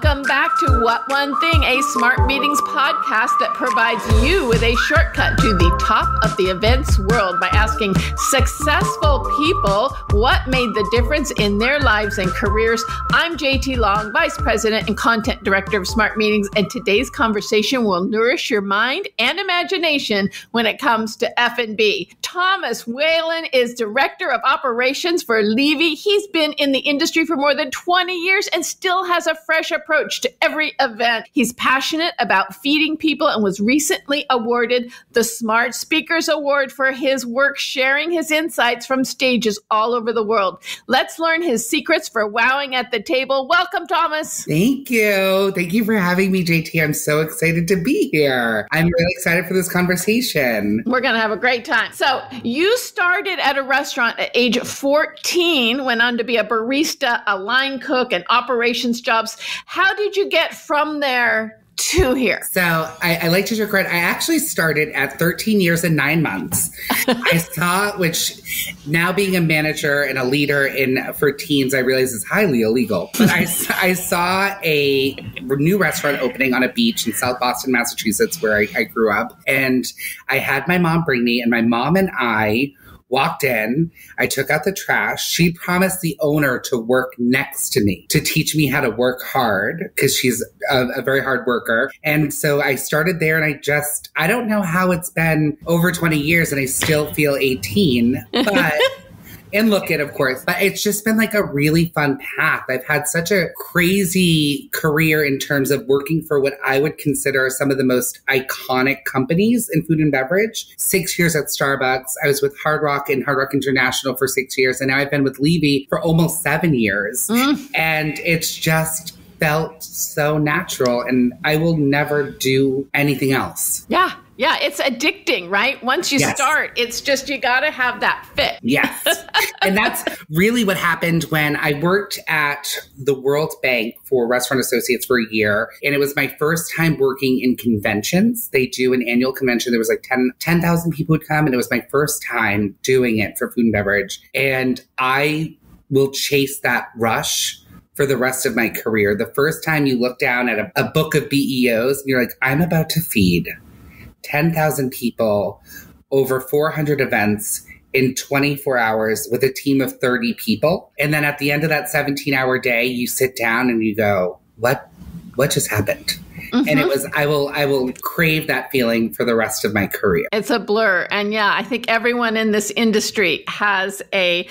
Welcome back to What One Thing, a Smart Meetings podcast that provides you with a shortcut to the top of the events world by asking successful people what made the difference in their lives and careers. I'm JT Long, Vice President and Content Director of Smart Meetings, and today's conversation will nourish your mind and imagination when it comes to F&B. Thomas Whelan is Director of Operations for Levy. He's been in the industry for more than 20 years and still has a fresh approach to every event. He's passionate about feeding people and was recently awarded the Smart Speakers Award for his work sharing his insights from stages all over the world. Let's learn his secrets for wowing at the table. Welcome, Thomas. Thank you. Thank you for having me, JT. I'm so excited to be here. I'm really excited for this conversation. We're going to have a great time. So you started at a restaurant at age 14, went on to be a barista, a line cook, and operations jobs. How did you get from there to here? So I like to joke around. I actually started at 13 years and 9 months. I saw, which now being a manager and a leader for teens, I realize is highly illegal. But I saw a new restaurant opening on a beach in South Boston, Massachusetts, where I grew up. And I had my mom bring me, and my mom and I walked in. I took out the trash. She promised the owner to work next to me to teach me how to work hard because she's a very hard worker. And so I started there, and I don't know how it's been over 20 years and I still feel 18, but and look at, of course, but it's just been like a really fun path. I've had such a crazy career in terms of working for what I would consider some of the most iconic companies in food and beverage. 6 years at Starbucks. I was with Hard Rock and Hard Rock International for 6 years. And now I've been with Levy for almost 7 years. And it's just felt so natural. And I will never do anything else. Yeah, it's addicting, right? Once you start, it's just, you got to have that fit. Yes. And that's really what happened when I worked at the World Bank for Restaurant Associates for a year. And it was my first time working in conventions. They do an annual convention. There was like 10,000 people would come. And it was my first time doing it for food and beverage. And I will chase that rush for the rest of my career. The first time you look down at a book of BEOs, and you're like, I'm about to feed 10,000 people over 400 events in 24 hours with a team of 30 people. And then at the end of that 17-hour day, you sit down and you go, what just happened? And it was, I will crave that feeling for the rest of my career. It's a blur. And yeah, I think everyone in this industry has a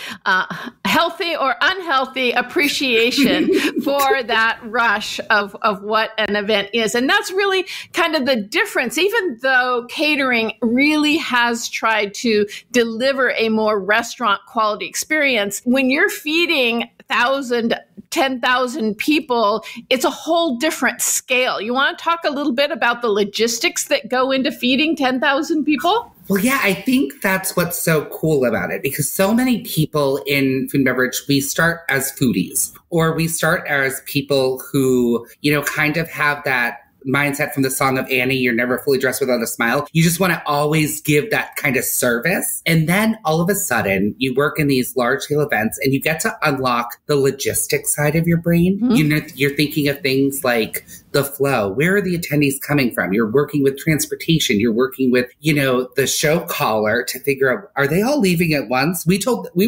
healthy or unhealthy appreciation for that rush of what an event is. And that's really kind of the difference, even though catering really has tried to deliver a more restaurant quality experience. When you're feeding 10,000 people, it's a whole different scale. You want to talk a little bit about the logistics that go into feeding 10,000 people? Well, yeah, I think that's what's so cool about it, because so many people in food and beverage, we start as foodies, or we start as people who, kind of have that mindset from the Song of Annie, you're never fully dressed without a smile. You just want to always give that kind of service. And then all of a sudden you work in these large scale events and you get to unlock the logistics side of your brain. You're thinking of things like the flow. Where are the attendees coming from? You're working with transportation. You're working with, the show caller to figure out, are they all leaving at once? We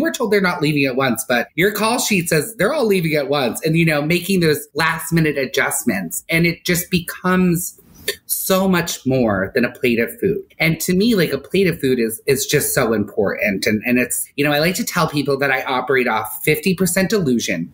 were told they're not leaving at once, but your call sheet says they're all leaving at once. And, making those last minute adjustments. And it just becomes so much more than a plate of food. And to me, like, a plate of food is just so important. And it's, I like to tell people that I operate off 50% delusion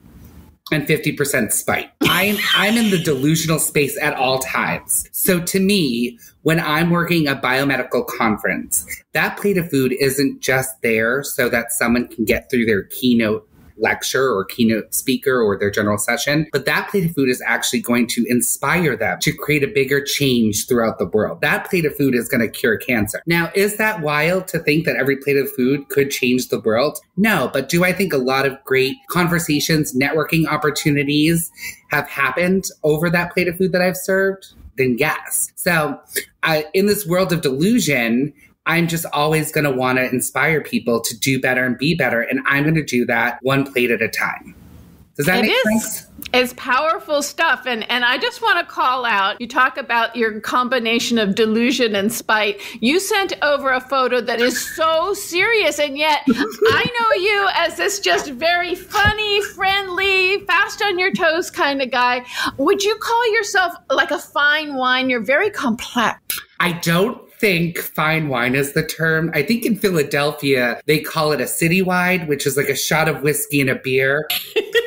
and 50% spite. I'm in the delusional space at all times. So to me, when I'm working a biomedical conference, that plate of food isn't just there so that someone can get through their keynote lecture or keynote speaker or their general session, but that plate of food is actually going to inspire them to create a bigger change throughout the world. That plate of food is going to cure cancer. Now, is that wild to think that every plate of food could change the world? No, but do I think a lot of great conversations, networking opportunities have happened over that plate of food that I've served? Then yes. So in this world of delusion, I'm just always going to want to inspire people to do better and be better. And I'm going to do that one plate at a time. Does that make sense? It's powerful stuff. And I just want to call out, you talk about your combination of delusion and spite. You sent over a photo that is so serious. And yet I know you as this just very funny, friendly, fast on your toes kind of guy. Would you call yourself like a fine wine? You're very complex. I don't think fine wine is the term. I think in Philadelphia, they call it a citywide, which is like a shot of whiskey and a beer.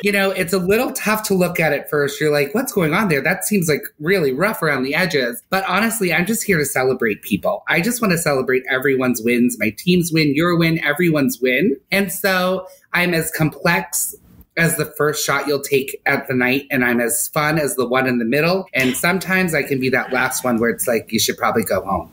It's a little tough to look at first. You're like, what's going on there? That seems like really rough around the edges. But honestly, I'm just here to celebrate people. I just want to celebrate everyone's wins, my team's win, your win, everyone's win. And so I'm as complex as the first shot you'll take at the night, and I'm as fun as the one in the middle. And sometimes I can be that last one where it's like, you should probably go home.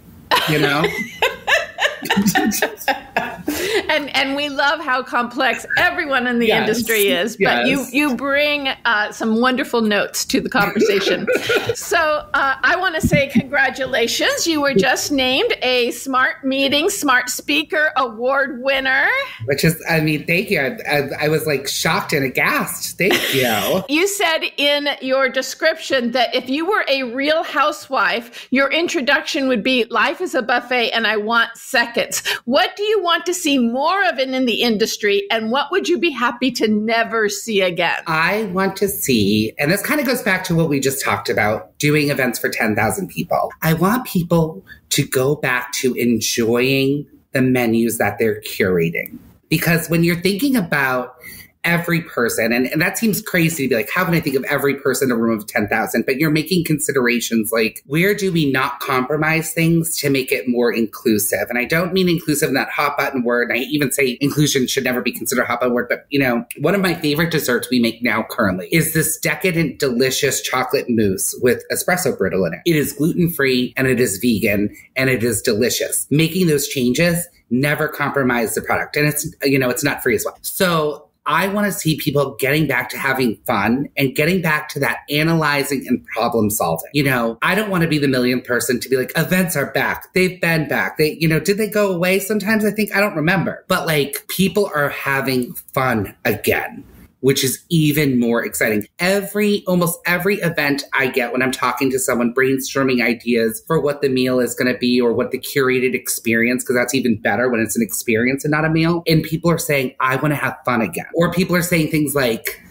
And we love how complex everyone in the industry is, but you bring some wonderful notes to the conversation. So I want to say congratulations. You were just named a Smart Meeting, Smart Speaker Award winner. Which is, thank you. I was like shocked and aghast. Thank you. You said in your description that if you were a real housewife, your introduction would be life is a buffet and I want seconds. What do you want to see more of in the industry, and what would you be happy to never see again? I want to see, and this kind of goes back to what we just talked about, doing events for 10,000 people. I want people to go back to enjoying the menus that they're curating. Because when you're thinking about every person, and that seems crazy to be like, how can I think of every person in a room of 10,000? But you're making considerations like, where do we not compromise things to make it more inclusive? And I don't mean inclusive in that hot button word. I even say inclusion should never be considered a hot button word. But, one of my favorite desserts we make now currently is this decadent, delicious chocolate mousse with espresso brittle in it. It is gluten-free and it is vegan and it is delicious. Making those changes never compromise the product. And it's not free as well. So I want to see people getting back to having fun and getting back to that analyzing and problem solving. I don't want to be the millionth person to be like, events are back. They've been back. Did they go away? Sometimes I don't remember. But people are having fun again, which is even more exciting. Almost every event I get when I'm talking to someone, brainstorming ideas for what the meal is going to be or what the curated experience, because that's even better when it's an experience and not a meal. And people are saying, I want to have fun again. Or people are saying things like,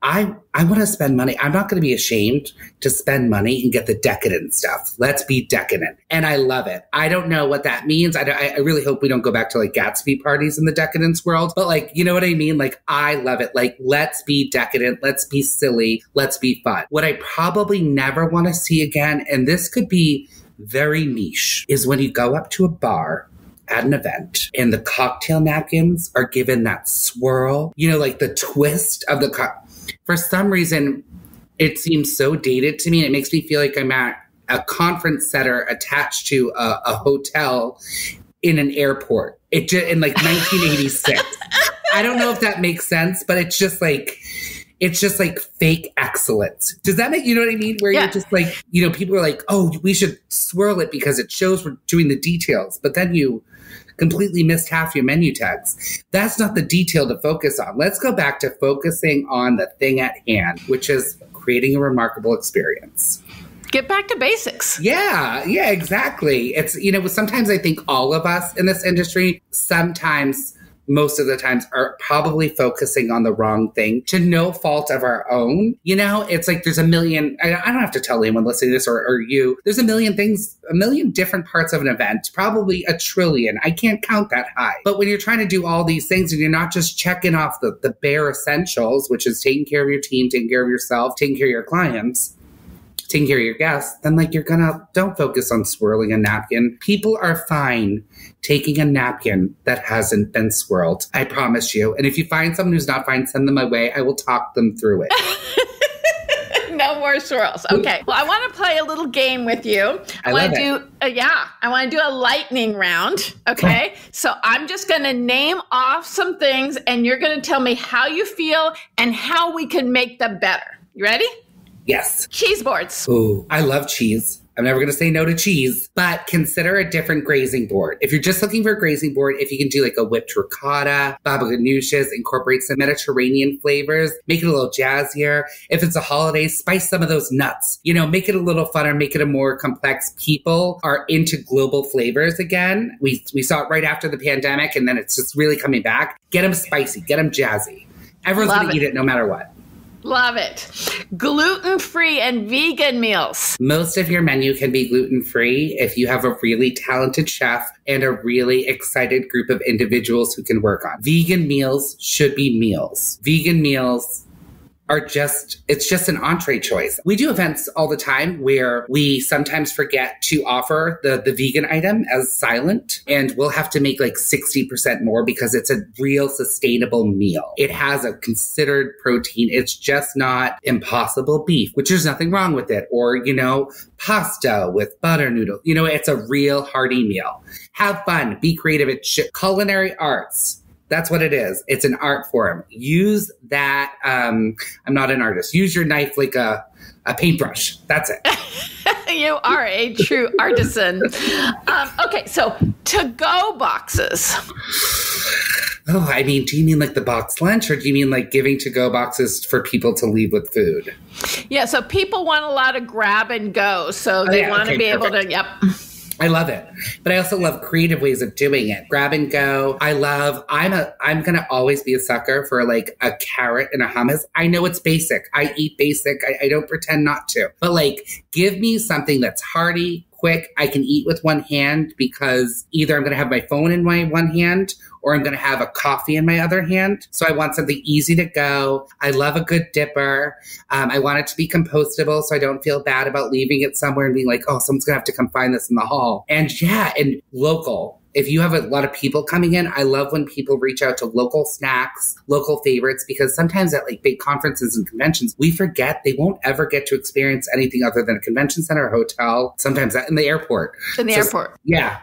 I want to spend money. I'm not going to be ashamed to spend money and get the decadent stuff. Let's be decadent. And I love it. I don't know what that means. I really hope we don't go back to Gatsby parties in the decadence world. But you know what I mean? I love it. Let's be decadent. Let's be silly. Let's be fun. What I probably never want to see again, and this could be very niche, is when you go up to a bar at an event and the cocktail napkins are given that swirl, the twist of the cocktail. For some reason, it seems so dated to me. And it makes me feel like I'm at a conference center attached to a hotel in an airport. In 1986. I don't know if that makes sense, but it's just like fake excellence. Does that make, you know what I mean? Where you're just people are like, oh, we should swirl it because it shows we're doing the details. But then you completely missed half your menu tags. That's not the detail to focus on. Let's go back to focusing on the thing at hand, which is creating a remarkable experience. Get back to basics. Yeah, exactly. It's, sometimes I think all of us in this industry, most of the times are probably focusing on the wrong thing to no fault of our own. It's like there's a million, I don't have to tell anyone listening to this or you, there's a million things, a million different parts of an event, probably a trillion. I can't count that high. But when you're trying to do all these things and you're not just checking off the bare essentials, which is taking care of your team, taking care of yourself, taking care of your clients, taking care of your guests, then don't focus on swirling a napkin. People are fine taking a napkin that hasn't been swirled. I promise you. And if you find someone who's not fine, send them my way. I will talk them through it. No more swirls. Okay. Well, I want to play a little game with you. I want to do a lightning round. Okay. So I'm just going to name off some things and you're going to tell me how you feel and how we can make them better. You ready? Yes. Cheese boards. Ooh, I love cheese. I'm never going to say no to cheese, but consider a different grazing board. If you're just looking for a grazing board, if you can do like a whipped ricotta, baba ganoush's, incorporate some Mediterranean flavors, make it a little jazzier. If it's a holiday, spice some of those nuts. Make it a little funner, make it a more complex. People are into global flavors again. We saw it right after the pandemic, and then it's just really coming back. Get them spicy, get them jazzy. Everyone's going to eat it no matter what. Love it. Gluten-free and vegan meals. Most of your menu can be gluten-free if you have a really talented chef and a really excited group of individuals who can work on. Vegan meals should be meals. Vegan meals it's just an entree choice. We do events all the time where we sometimes forget to offer the vegan item as silent, and we'll have to make like 60% more because it's a real sustainable meal. It has a considered protein. It's just not Impossible beef, which there's nothing wrong with it. Or, pasta with butter noodle. It's a real hearty meal. Have fun. Be creative. It's culinary arts. That's what it is. It's an art form. Use that. I'm not an artist. Use your knife like a paintbrush. That's it. You are a true artisan. Okay, so to-go boxes. Oh, do you mean like the box lunch, or do you mean like giving to-go boxes for people to leave with food? Yeah, so people want a lot of grab and go. So they want to be able to, yep. I love it. But I also love creative ways of doing it. Grab and go. I'm going to always be a sucker for like a carrot and a hummus. I know it's basic. I eat basic. I don't pretend not to. But like, give me something that's hearty, quick. I can eat with one hand because either I'm going to have my phone in my one hand or I'm going to have a coffee in my other hand. So I want something easy to go. I love a good dipper. I want it to be compostable so I don't feel bad about leaving it somewhere and being like, oh, someone's going to have to come find this in the hall. And and local. If you have a lot of people coming in, I love when people reach out to local snacks, local favorites, because sometimes at like big conferences and conventions, we forget they won't ever get to experience anything other than a convention center, hotel, sometimes in the airport. Airport. Yeah.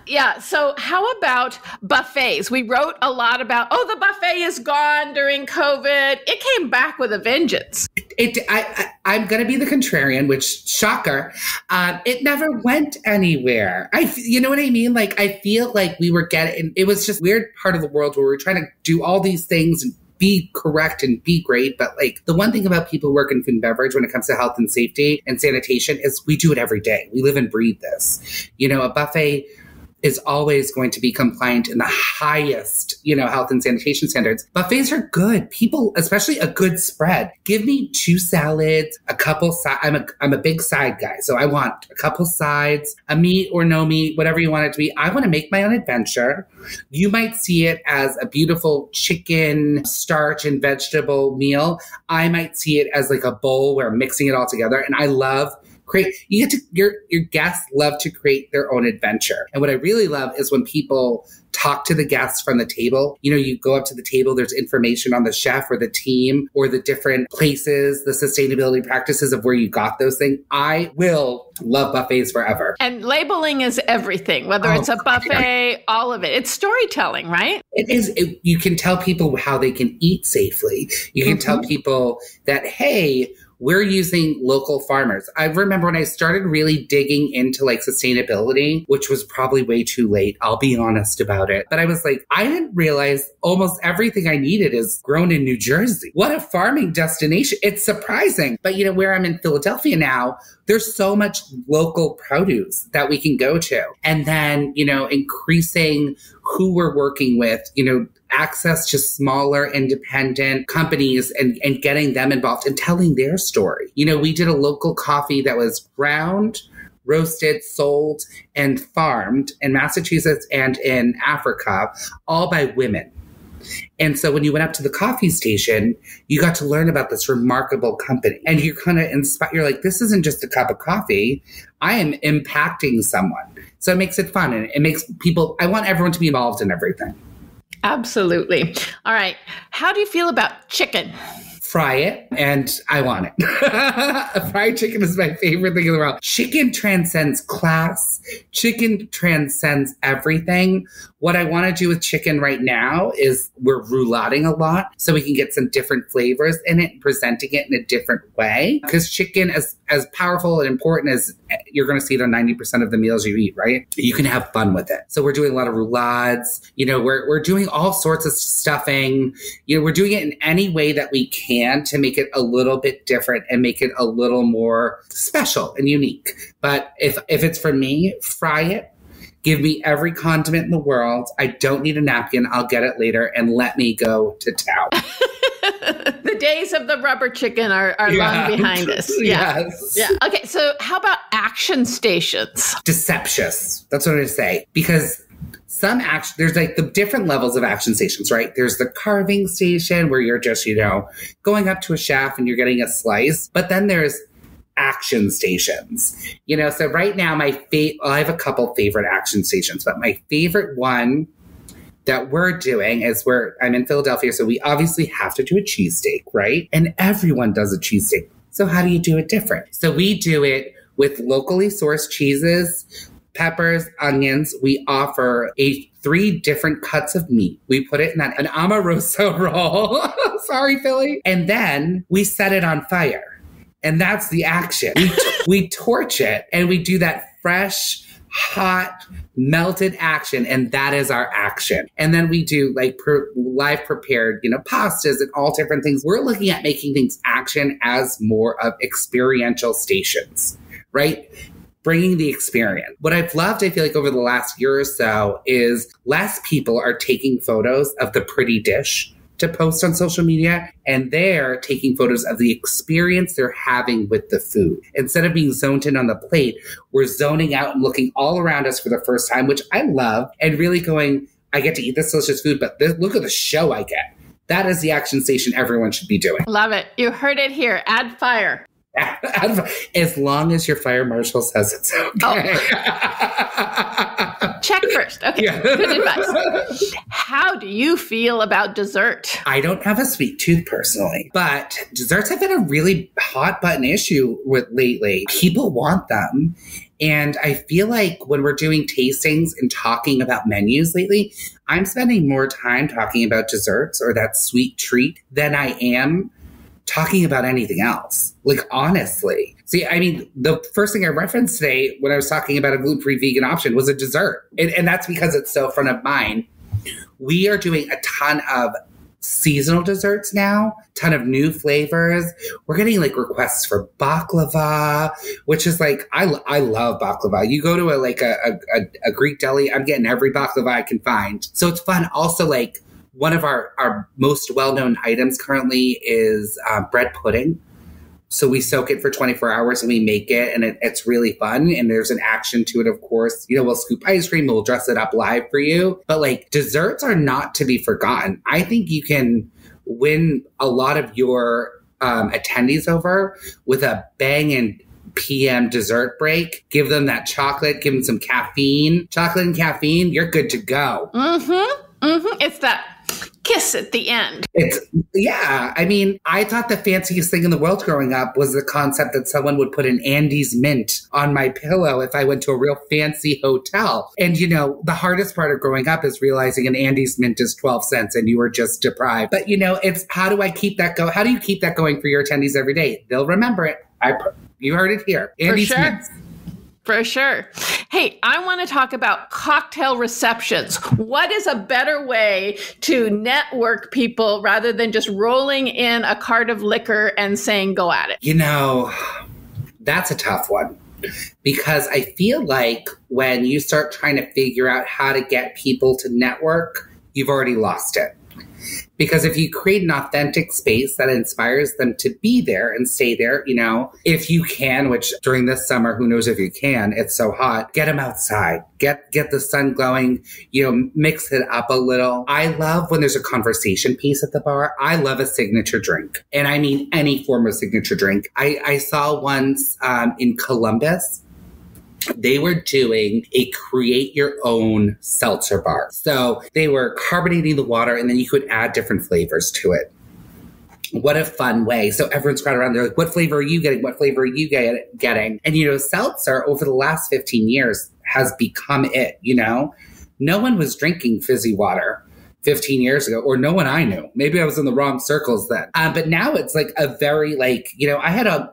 Yeah. So how about buffets? We wrote a lot about, the buffet is gone during COVID. It came back with a vengeance. I'm going to be the contrarian, which, shocker, it never went anywhere. You know what I mean? Like, I feel like we were it was just weird part of the world where we were trying to do all these things and be correct and be great. But like, the one thing about people who work in food and beverage when it comes to health and safety and sanitation is we do it every day. We live and breathe this. A buffet is always going to be compliant in the highest, health and sanitation standards. Buffets are good. People, especially a good spread. Give me 2 salads, a couple I'm a big side guy. So I want a couple sides, a meat or no meat, whatever you want it to be. I want to make my own adventure. You might see it as a beautiful chicken, starch, and vegetable meal. I might see it as like a bowl where I'm mixing it all together. And I love your guests love to create their own adventure. And what I really love is when people talk to the guests from the table. You go up to the table, there's information on the chef or the team or the different places, the sustainability practices of where you got those things. I will love buffets forever. And labeling is everything, whether it's a buffet, all of it. It's storytelling, right? It is. You can tell people how they can eat safely. You can tell people that, hey, we're using local farmers. I remember when I started really digging into like sustainability, which was probably way too late. I'll be honest about it. But I was like, I didn't realize almost everything I needed is grown in New Jersey. What a farming destination. It's surprising. But where I'm in Philadelphia now, there's so much local produce that we can go to. And then, increasing who we're working with, access to smaller independent companies and getting them involved and telling their story. We did a local coffee that was ground, roasted, sold, and farmed in Massachusetts and in Africa, all by women. And so when you went up to the coffee station, you got to learn about this remarkable company. And you're kind of inspired. You're like, this isn't just a cup of coffee. I am impacting someone. So it makes it fun. And it makes I want everyone to be involved in everything. Absolutely. All right. How do you feel about chicken? fry it, and I want it. Fried chicken is my favorite thing in the world. Chicken transcends class. Chicken transcends everything. What I want to do with chicken right now is we're roulatting a lot so we can get some different flavors in it and presenting it in a different way. Because chicken, as powerful and important as you're going to see it on 90% of the meals you eat, right? You can have fun with it. So we're doing a lot of roulades. We're doing all sorts of stuffing. We're doing it in any way that we can to make it a little bit different and make it a little more special and unique. But if it's for me, fry it. Give me every condiment in the world. I don't need a napkin. I'll get it later, and let me go to town. The days of the rubber chicken are long behind us. Yeah. Yes. Yeah. Okay. So how about action stations? Deceptious. That's what I'm going to say. Because there's like the different levels of action stations, right? There's the carving station where you're just, going up to a chef and you're getting a slice. But then there's action stations, so right now I have a couple favorite action stations, but my favorite one that we're doing is I'm in Philadelphia, so we obviously have to do a cheesesteak, right? And everyone does a cheesesteak. So how do you do it different? So we do it with locally sourced cheeses, peppers, onions. We offer 3 different cuts of meat. We put it in an Amoroso roll. Sorry, Philly. And then we set it on fire. And that's the action. We torch it, and we do that fresh, hot, melted action, and that is our action. And then we do live prepared, pastas and all different things. We're looking at making things action as more of experiential stations, right? Bringing the experience. What I've loved, I feel like over the last year or so, is less people are taking photos of the pretty dish to post on social media, and they're taking photos of the experience they're having with the food. Instead of being zoned in on the plate, we're zoning out and looking all around us for the first time, which I love, and really going, I get to eat this delicious food, but look at the show I get. That is the action station everyone should be doing. Love it. You heard it here. Add fire. As long as your fire marshal says it's okay. Oh. Check first. Okay, yeah. Good advice. How do you feel about dessert? I don't have a sweet tooth personally, but desserts have been a really hot button issue with lately. People want them. And I feel like when we're doing tastings and talking about menus lately, I'm spending more time talking about desserts or that sweet treat than I am talking about anything else. Honestly. See, the first thing I referenced today when I was talking about a gluten-free vegan option was a dessert. And that's because it's so front of mind. We are doing a ton of seasonal desserts now, ton of new flavors. We're getting requests for baklava, which is I love baklava. You go to a Greek deli, I'm getting every baklava I can find. So it's fun. Also, one of our most well-known items currently is bread pudding. So we soak it for 24 hours and we make it, and it's really fun. And there's an action to it, of course. We'll scoop ice cream, we'll dress it up live for you. But desserts are not to be forgotten. I think you can win a lot of your attendees over with a banging PM dessert break. Give them that chocolate, give them some caffeine. Chocolate and caffeine, you're good to go. Mm-hmm. Mm-hmm. It's that kiss at the end. I thought the fanciest thing in the world growing up was the concept that someone would put an Andes mint on my pillow if I went to a real fancy hotel. And, the hardest part of growing up is realizing an Andes mint is 12 cents and you were just deprived. But, it's how do I keep that going? How do you keep that going for your attendees every day? They'll remember it. You heard it here. Andes for sure. Mints. For sure. Hey, I want to talk about cocktail receptions. What is a better way to network people rather than just rolling in a cart of liquor and saying, go at it? That's a tough one. Because I feel like when you start trying to figure out how to get people to network, you've already lost it. Because if you create an authentic space that inspires them to be there and stay there, if you can, which during this summer, who knows if you can, it's so hot, get them outside, get the sun glowing, mix it up a little. I love when there's a conversation piece at the bar. I love a signature drink. And I mean any form of signature drink. I saw once in Columbus, they were doing a create your own seltzer bar. So they were carbonating the water and then you could add different flavors to it. what a fun way. So everyone's crowded around there like, what flavor are you getting? What flavor are you getting? And, seltzer over the last 15 years has become it, No one was drinking fizzy water 15 years ago, or no one I knew. Maybe I was in the wrong circles then. But now it's like a very I had an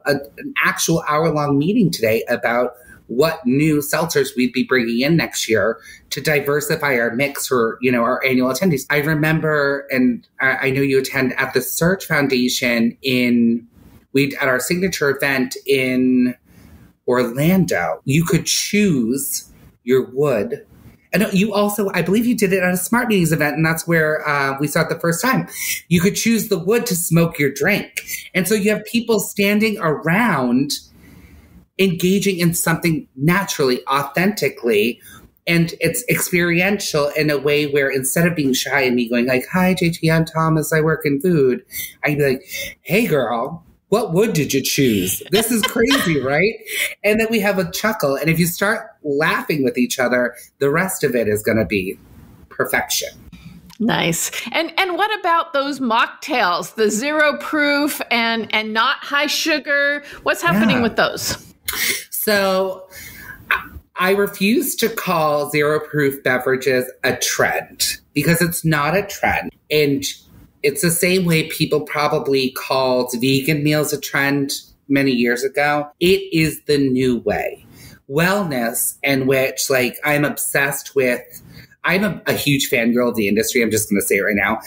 actual hour-long meeting today about what new seltzers we'd be bringing in next year to diversify our mix for, our annual attendees. I remember, and I know you attend at the Search Foundation at our signature event in Orlando, you could choose your wood. And you also, I believe you did it at a Smart Meetings event, and that's where we saw it the first time. You could choose the wood to smoke your drink. And so you have people standing around engaging in something naturally, authentically, and it's experiential in a way where instead of being shy and me going like, hi, JT, I'm Thomas, I work in food, I'd be like, hey, girl, what wood did you choose? This is crazy, right? And then we have a chuckle. And if you start laughing with each other, the rest of it is going to be perfection. Nice. And what about those mocktails, the 0 proof and not high sugar? What's happening with those? So I refuse to call 0 proof beverages a trend because it's not a trend. And it's the same way people probably called vegan meals a trend many years ago. It is the new way. Wellness, in which I'm obsessed with. I'm a huge fangirl of the industry. I'm just going to say it right now.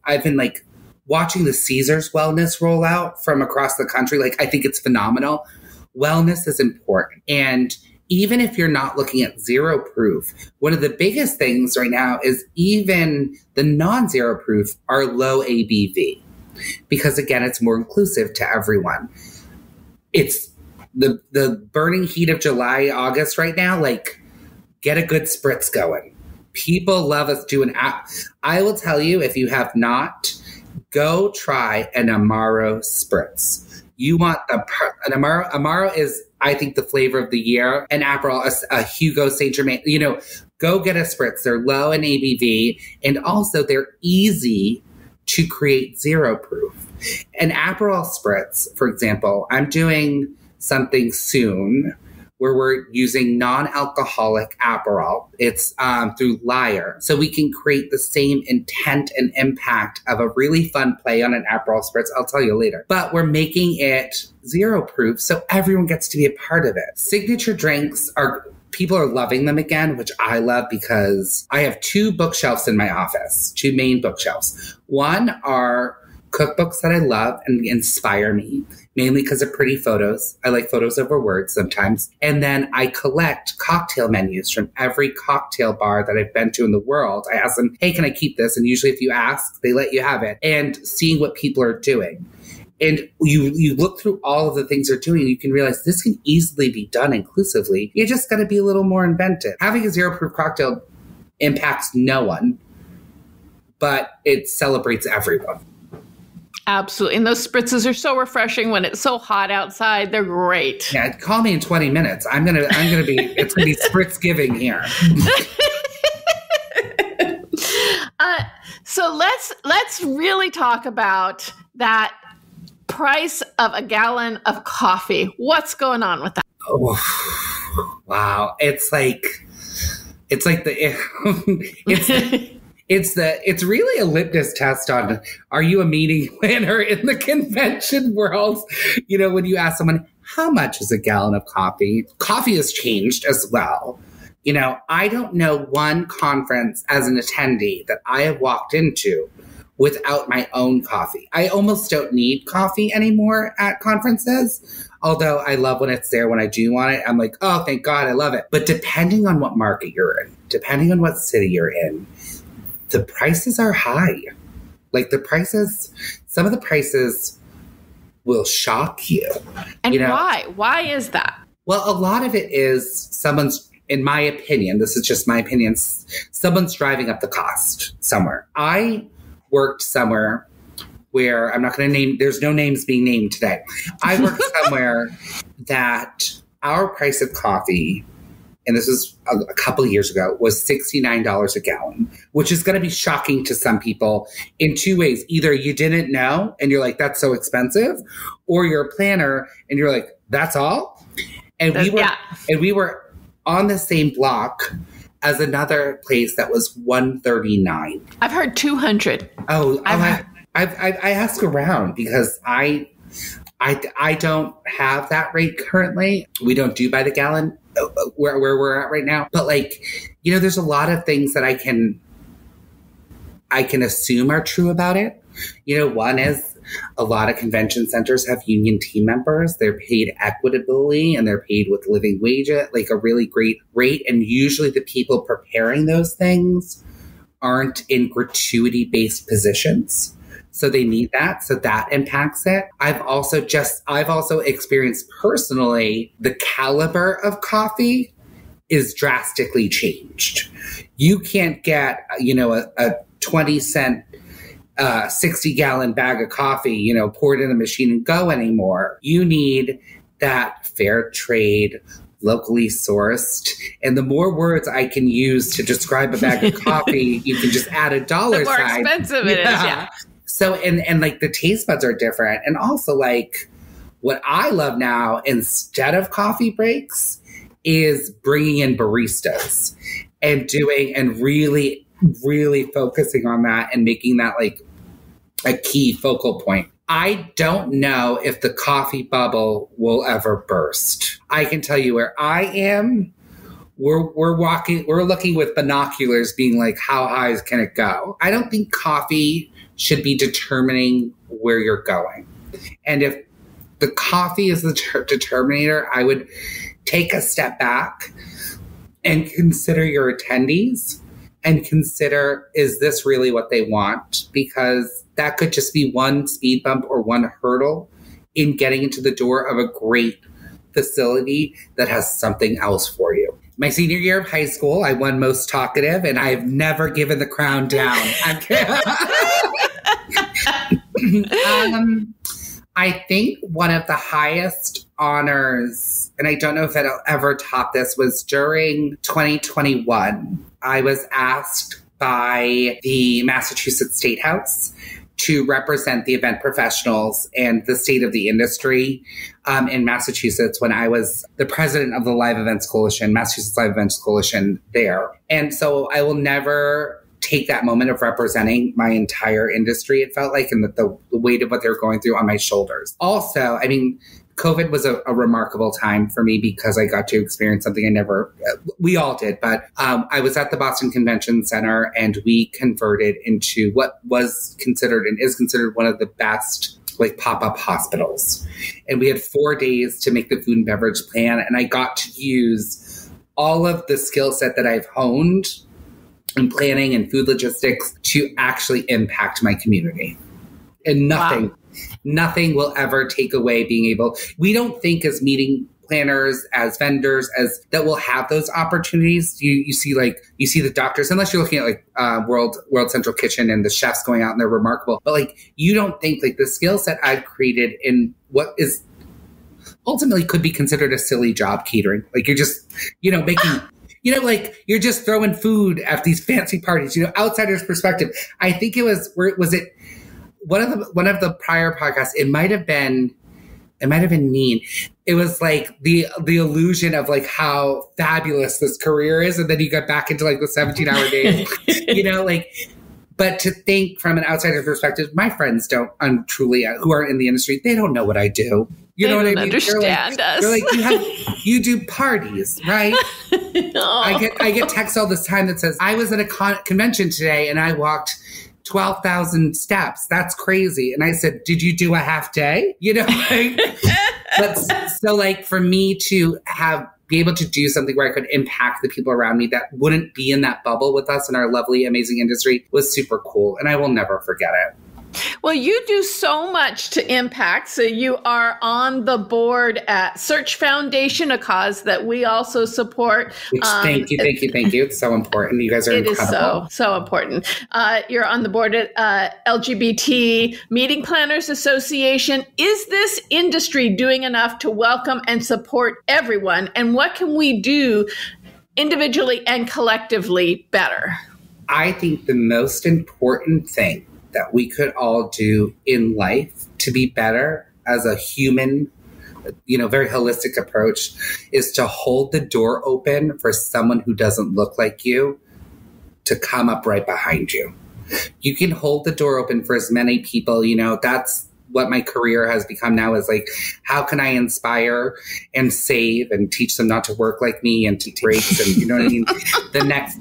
I've been watching the Caesars wellness rollout from across the country. I think it's phenomenal. Wellness is important. And even if you're not looking at 0 proof, one of the biggest things right now is even the non-0 proof are low ABV. Because again, it's more inclusive to everyone. It's the burning heat of July, August right now, get a good spritz going. People love us doing I will tell you, if you have not, go try an Amaro spritz. You want an Amaro. Amaro is, I think, the flavor of the year. An Aperol, a Hugo Saint Germain. Go get a spritz. They're low in ABV, and also they're easy to create 0 proof. An Aperol spritz, for example, I'm doing something soon where we're using non-alcoholic Aperol. It's through Lyre. So we can create the same intent and impact of a really fun play on an Aperol spritz. I'll tell you later. But we're making it 0 proof so everyone gets to be a part of it. Signature drinks people are loving them again, which I love because I have 2 bookshelves in my office, 2 main bookshelves. One are cookbooks that I love and inspire me, mainly because of pretty photos. I like photos over words sometimes. And then I collect cocktail menus from every cocktail bar that I've been to in the world. I ask them, hey, can I keep this? And usually if you ask, they let you have it. And seeing what people are doing. And you look through all of the things they're doing, and you can realize this can easily be done inclusively. You just got to be a little more inventive. Having a 0 proof cocktail impacts no one, but it celebrates everyone. Absolutely. And those spritzes are so refreshing when it's so hot outside. They're great. Yeah, call me in 20 minutes. it's gonna be spritz giving here. So let's really talk about that price of a gallon of coffee. What's going on with that? Oh, wow. It's really a litmus test on, are you a meeting planner in the convention world? When you ask someone, how much is a gallon of coffee? Coffee has changed as well. I don't know one conference as an attendee that I have walked into without my own coffee. I almost don't need coffee anymore at conferences. Although I love when it's there when I do want it. I'm like, oh, thank God, I love it. But depending on what market you're in, depending on what city you're in, the prices are high. Some of the prices will shock you. And why? Why is that? Well, a lot of it is in my opinion, this is just my opinion, someone's driving up the cost somewhere. I worked somewhere where I'm not going to name, there's no names being named today. I worked somewhere that our price of coffee and this was a couple of years ago, was $69 a gallon, which is going to be shocking to some people in two ways. Either you didn't know and you're like, that's so expensive, or you're a planner and you're like, that's all. And we were on the same block as another place that was $139. I've heard 200. I ask around because I don't have that rate currently. We don't do by the gallon where we're at right now. But like, you know, there's a lot of things that I can assume are true about it. You know, one is a lot of convention centers have union team members. They're paid equitably and they're paid with living wage at like a really great rate. And usually the people preparing those things aren't in gratuity-based positions. So they need that. So that impacts it. I've also experienced personally the caliber of coffee is drastically changed. You can't get, you know, a 20-cent 60-gallon bag of coffee, you know, poured in a machine and go anymore. You need that fair trade, locally sourced. And the more words I can use to describe a bag of coffee, you can just add a dollar sign. The more expensive it is, yeah. So, and like the taste buds are different. And also like what I love now instead of coffee breaks is bringing in baristas and doing and really, really focusing on that and making that like a key focal point. I don't know if the coffee bubble will ever burst. I can tell you where I am. We're looking with binoculars being like, how high can it go? I don't think coffee should be determining where you're going. And if the coffee is the determinator, I would take a step back and consider your attendees and consider, is this really what they want? Because that could just be one speed bump or one hurdle in getting into the door of a great facility that has something else for you. My senior year of high school, I won most talkative, and I've never given the crown down. I think one of the highest honors, and I don't know if it'll ever top this, was during 2021. I was asked by the Massachusetts State House to represent the event professionals and the state of the industry in Massachusetts when I was the president of the Live Events Coalition, Massachusetts Live Events Coalition there. And so I will never take that moment of representing my entire industry, it felt like, and the weight of what they were going through on my shoulders. Also, I mean, COVID was a remarkable time for me because I got to experience something we all did, but I was at the Boston Convention Center and we converted into what was considered and is considered one of the best like pop-up hospitals. And we had 4 days to make the food and beverage plan. And I got to use all of the skill set that I've honed in planning and food logistics to actually impact my community. And nothing will ever take away being able. We don't think as meeting planners, as vendors, as that we'll have those opportunities. You see the doctors, unless you're looking at like World Central Kitchen and the chefs going out and they're remarkable. But like you don't think like the skill set I've created in what is ultimately could be considered a silly job, catering. Like you're just, making. Like you're just throwing food at these fancy parties, outsider's perspective. I think it was one of the prior podcasts. It might have been mean. It was like the illusion of like how fabulous this career is. And then you got back into like the 17-hour days, but to think from an outsider's perspective, my friends don't truly, who aren't in the industry, they don't know what I do. You know what I mean? Understand us. They're like, you do parties, right? I get texts all this time that says, I was at a convention today and I walked 12,000 steps. That's crazy. And I said, did you do a half day? But so like for me to be able to do something where I could impact the people around me that wouldn't be in that bubble with us in our lovely, amazing industry was super cool. And I will never forget it. Well, you do so much to impact. So you are on the board at Search Foundation, a cause that we also support. Thank you. It's so important. You guys are incredible. It is so important. You're on the board at LGBT Meeting Planners Association. Is this industry doing enough to welcome and support everyone? And what can we do individually and collectively better? I think the most important thing that we could all do in life to be better as a human, very holistic approach is to hold the door open for someone who doesn't look like you to come up right behind you. You can hold the door open for as many people, that's what my career has become now is like, how can I inspire and save and teach them not to work like me and to take breaks and, you know what I mean?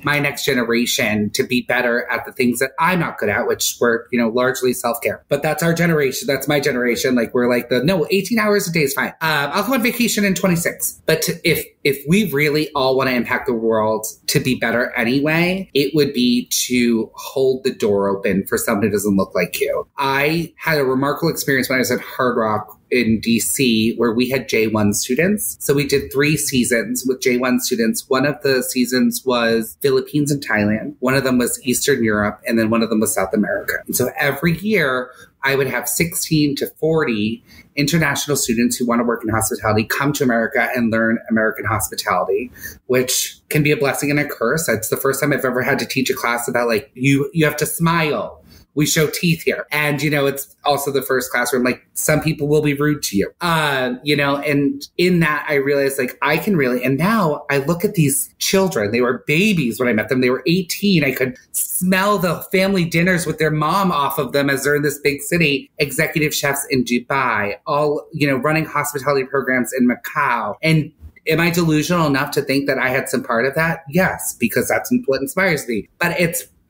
My next generation to be better at the things that I'm not good at, which were, largely self-care. But that's our generation. That's my generation. Like we're like 18 hours a day is fine. I'll go on vacation in 26. But if we really all want to impact the world to be better anyway, it would be to hold the door open for someone who doesn't look like you. I had a remarkable experience when I was at Hard Rock in DC where we had J1 students. So we did 3 seasons with J1 students. One of the seasons was Philippines and Thailand. One of them was Eastern Europe. And then one of them was South America. And so every year I would have 16 to 40 international students who want to work in hospitality come to America and learn American hospitality, which can be a blessing and a curse. It's the first time I've ever had to teach a class about you have to smile. We show teeth here. And, it's also the first classroom, some people will be rude to you. And in that I realized I can really, and now I look at these children, they were babies when I met them. They were 18. I could smell the family dinners with their mom off of them as they're in this big city, executive chefs in Dubai, all, running hospitality programs in Macau. And am I delusional enough to think that I had some part of that? Yes, because that's what inspires me. But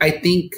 I think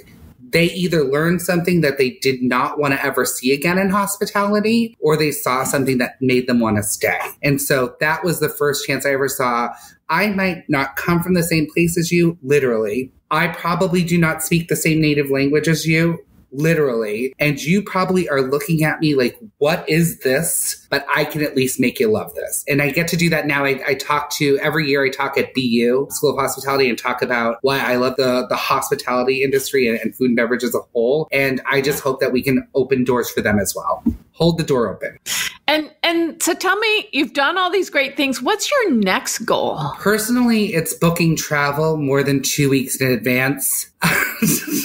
they either learned something that they did not want to ever see again in hospitality, or they saw something that made them want to stay. And so that was the first chance I ever saw. I might not come from the same place as you, literally. I probably do not speak the same native language as you, literally. And you probably are looking at me like, what is this? But I can at least make you love this. And I get to do that now. Every year I talk at BU, School of Hospitality, and talk about why I love the hospitality industry and food and beverage as a whole. And I just hope that we can open doors for them as well. Hold the door open. And so tell me, you've done all these great things. What's your next goal? Personally, it's booking travel more than 2 weeks in advance.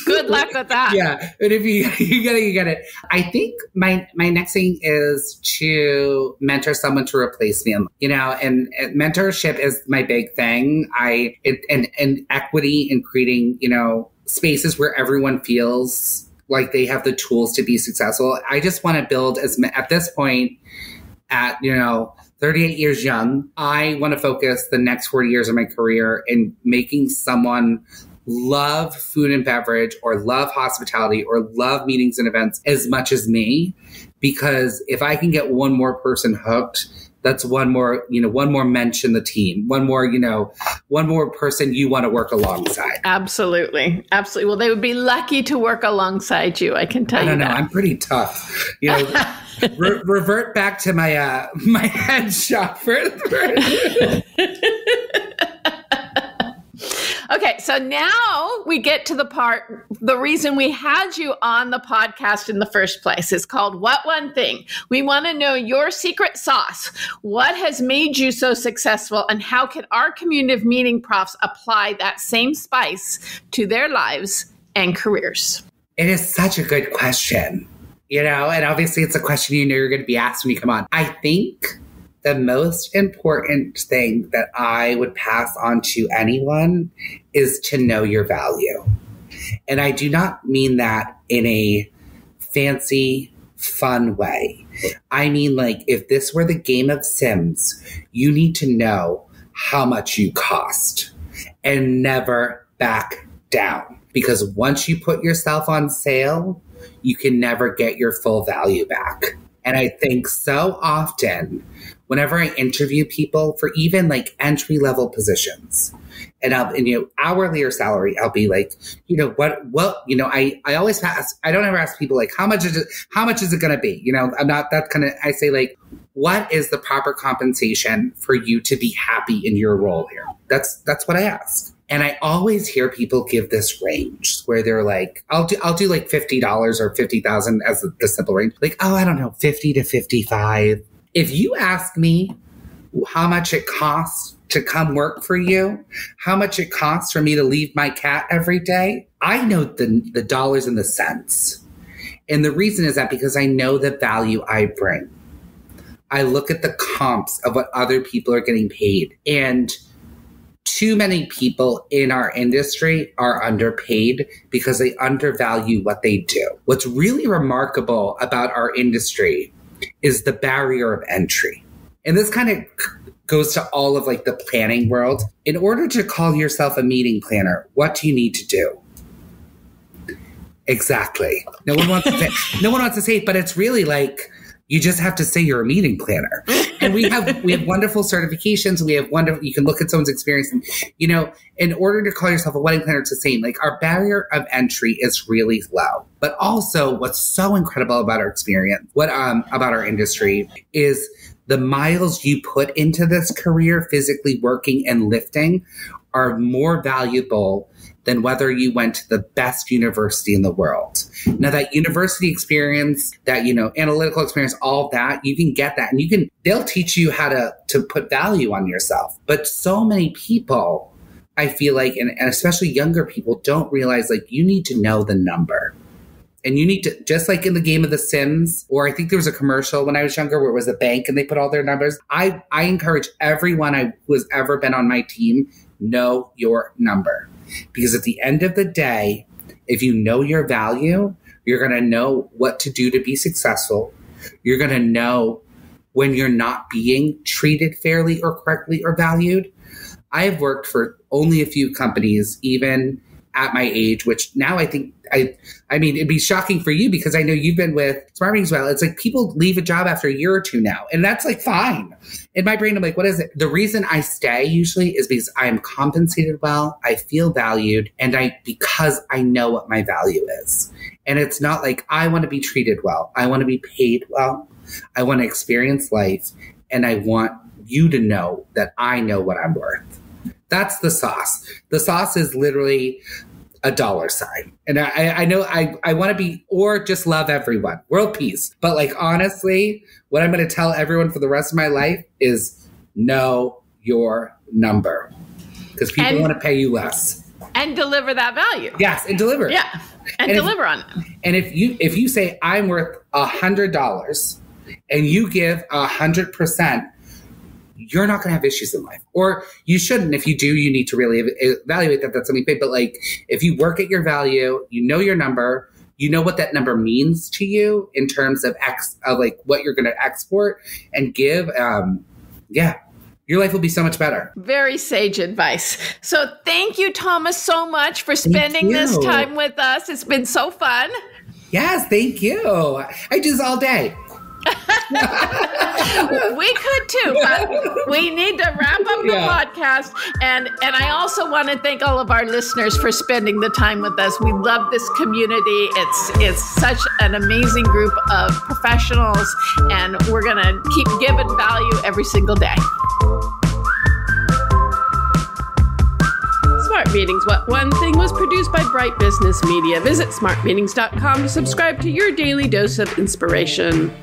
Good luck with that. Yeah. But if you get it. I think my next thing is to mentor someone to replace me. And mentorship is my big thing. And equity in creating, spaces where everyone feels like they have the tools to be successful. I just want to build at this point at, 38 years young, I want to focus the next 40 years of my career in making someone love food and beverage or love hospitality or love meetings and events as much as me. Because if I can get one more person hooked, that's one more mensch in the team, one more person you want to work alongside. Absolutely. Absolutely. Well, they would be lucky to work alongside you. I can tell you that. I don't know. I'm pretty tough. Revert back to my my head shop for Okay, so now we get to the reason we had you on the podcast in the first place. It's called What One Thing. We want to know your secret sauce. What has made you so successful, and how can our community of meeting profs apply that same spice to their lives and careers? It is such a good question, and obviously it's a question you're going to be asked when you come on. I think the most important thing that I would pass on to anyone is to know your value. And I do not mean that in a fancy, fun way. I mean, if this were the game of Sims, you need to know how much you cost and never back down. Because once you put yourself on sale, you can never get your full value back. And I think so often, whenever I interview people for even entry-level positions, and hourly or salary, I'll be like, I always ask, I don't ever ask people how much is it going to be? I'm not that kind of, I say what is the proper compensation for you to be happy in your role here? That's what I ask. And I always hear people give this range where they're like, I'll do $50 or 50,000 as the simple range. I don't know, 50 to 55. If you ask me how much it costs to come work for you, how much it costs for me to leave my cat every day. I know the dollars and the cents. And the reason is that because I know the value I bring. I look at the comps of what other people are getting paid. And too many people in our industry are underpaid because they undervalue what they do. What's really remarkable about our industry is the barrier of entry. And this kind of goes to all of like the planning world. In order to call yourself a meeting planner, what do you need to do? Exactly. No one wants to say it, but it's really like, you just have to say you're a meeting planner. And we have wonderful certifications. You can look at someone's experience and, in order to call yourself a wedding planner, it's the same. Like our barrier of entry is really low. But also what's so incredible about our experience, about our industry is the miles you put into this career, physically working and lifting, are more valuable than whether you went to the best university in the world. Now that university experience, that, analytical experience, all that, you can get that and they'll teach you how to put value on yourself. But so many people, I feel like, and especially younger people, don't realize like you need to know the number. And you need to, just like in the game of The Sims, or I think there was a commercial when I was younger where it was a bank and they put all their numbers. I encourage everyone who has ever been on my team, know your number. Because at the end of the day, if you know your value, you're going to know what to do to be successful. You're going to know when you're not being treated fairly or correctly or valued. I have worked for only a few companies, even at my age, which now I think, I mean, it'd be shocking for you because I know you've been with Smart Meetings well. It's like people leave a job after a year or two now, and that's like fine. In my brain, I'm like, what is it? The reason I stay usually is because I am compensated well, I feel valued, and because I know what my value is. And it's not like I want to be treated well. I want to be paid well. I want to experience life, and I want you to know that I know what I'm worth. That's the sauce. The sauce is literally a dollar sign. And I know I want to be, or just love everyone, world peace. But like, honestly, what I'm going to tell everyone for the rest of my life is know your number, because people want to pay you less. And deliver that value. Yes. And deliver. Yeah. And deliver on it. And if you say I'm worth $100 and you give 100%, you're not going to have issues in life. Or you shouldn't. If you do, you need to really evaluate that. That's something big. But like, if you work at your value, you know your number, you know what that number means to you in terms of like what you're going to export and give. Your life will be so much better. Very sage advice. So thank you, Thomas, so much for spending this time with us. It's been so fun. Yes, thank you. I do this all day. We could too, but we need to wrap up the podcast. And I also want to thank all of our listeners for spending the time with us. We love this community. It's such an amazing group of professionals, and we're going to keep giving value every single day. Smart Meetings, What One Thing was produced by Bright Business Media. Visit smartmeetings.com to subscribe to your daily dose of inspiration.